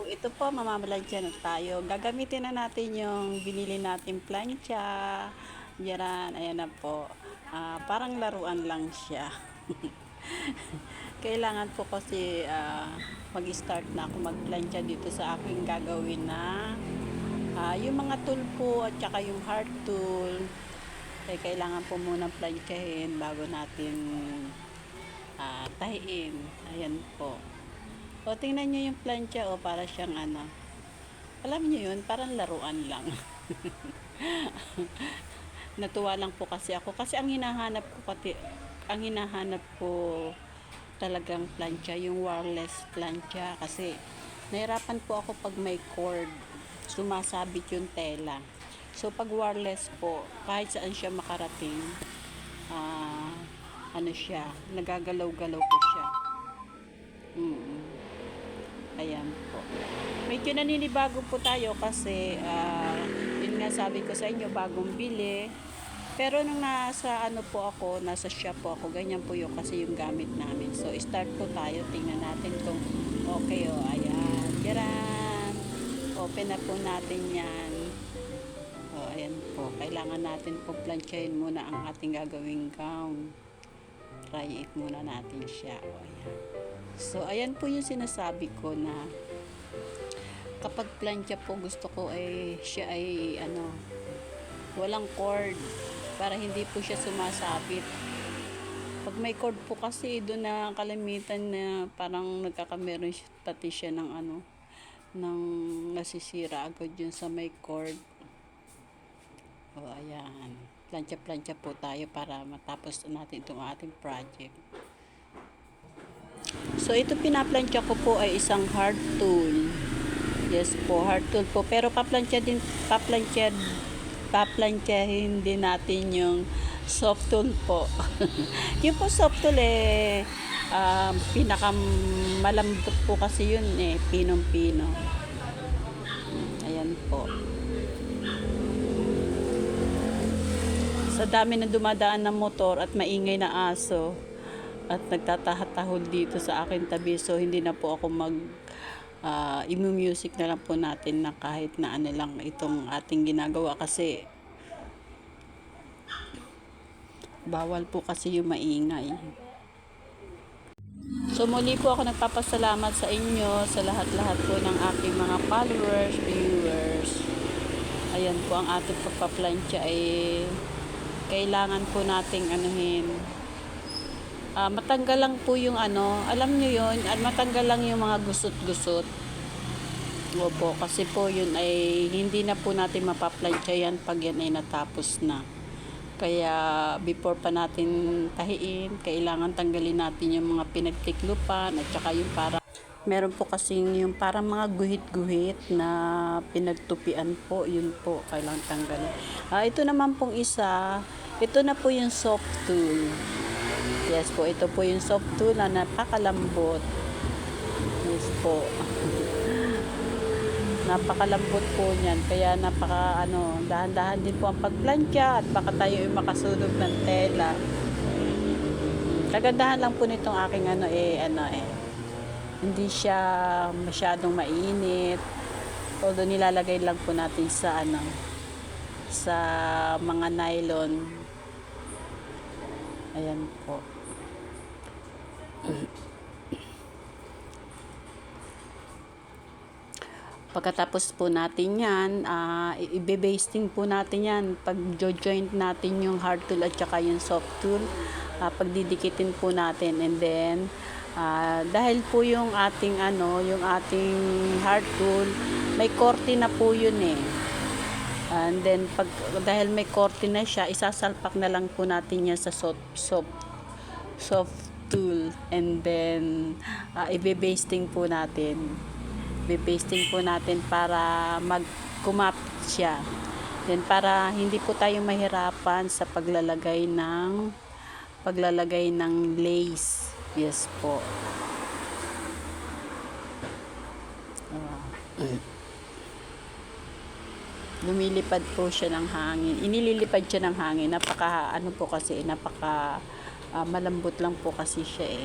ito po, mamamalansya na tayo. Gagamitin na natin yung binili natin plancha. Yan, ayan na po. Parang laruan lang siya. Kailangan po kasi mag-start na ako magplancha dito sa aking gagawin na yung mga tool po at saka yung hard tool. Kailangan po muna planchahin bago natin tahiin. Ayan po. O, tingnan nyo yung plancha, o, para siyang ano. Alam nyo yun, parang laruan lang. Natuwa lang po kasi ako. Kasi ang hinahanap ko talagang plancha, yung wireless plancha. Kasi, nahirapan po ako pag may cord. Sumasabit yung tela. So, pag wireless po, kahit saan siya makarating, ano siya, nagagalaw-galaw po siya. Ayan po. Medyo naninibago po tayo kasi yun nga sabi ko sa inyo, bagong bili. Pero nung nasa ano po ako, nasa shop po ako, ganyan po yung kasi yung gamit namin. So start po tayo, tingnan natin kung okay o. Ayan, yaran. Open na po natin yan. O, ayan po. Kailangan natin po planchahin muna ang ating gagawing gown. Try it muna natin siya. O, ayan. So, ayan po yung sinasabi ko na kapag plancha po gusto ko ay siya ay ano, walang cord para hindi po siya sumasabit. Pag may cord po kasi doon na kalamitan na parang nagkakameron pati siya ng ano, ng nasisira agad yun sa may cord. O, ayan. Plancha-plancha po tayo para matapos natin itong ating project. So, ito pinaplantya ko po ay isang hard tool. Yes po, hard tool po. Pero paplantyahin din natin yung soft tool po. Yung po soft tool pinakamalambot po kasi yun pinong-pino. Ayan po. Sa dami na dumadaan ng motor at maingay na aso, at nagtatahatahol dito sa akin tabi, so hindi na po ako imu-music na lang po natin na kahit na ano lang itong ating ginagawa kasi bawal po kasi yung maingay. So muli po ako nagpapasalamat sa inyo, sa lahat-lahat po ng aking mga followers, viewers. Ayan po, ang ating pagpaplantya ay kailangan po nating anuhin, matanggal lang po yung ano, alam nyo yun, matanggal lang yung mga gusot-gusot. Opo, kasi po yun ay hindi na po natin mapaplantya yan pag yan ay natapos na. Kaya before pa natin tahiin, kailangan tanggalin natin yung mga pinagtiklupan at saka yung para meron po kasing yung parang mga guhit-guhit na pinagtupian po, yun po kailangan tanggalin. Ito naman pong isa, ito na po yung soft tool. Yes po, ito po yung soft tool na napakalambot. Yes po. Napakalambot po niyan. Kaya dahan-dahan din po ang pagplantya at baka tayo makasunog ng tela. Kagandahan lang po nitong aking hindi siya masyadong mainit. Although nilalagay lang po natin sa sa mga nylon. Ayan po. Pagkatapos po natin yan, i-basting po natin yan. Pag joint natin yung hard tool at saka yung soft tool, pagdidikitin po natin. And then, dahil po yung ating hard tool, may korte na po yun And then, dahil may korte na siya, isasalpak na lang po natin yan sa soft tool. And then, i-basting po natin. Bipasting po natin para kumapit siya. Then para hindi po tayo mahirapan sa paglalagay ng lace. Yes po. Lumilipad po siya ng hangin. Inililipad siya ng hangin. Napaka malambot lang po kasi siya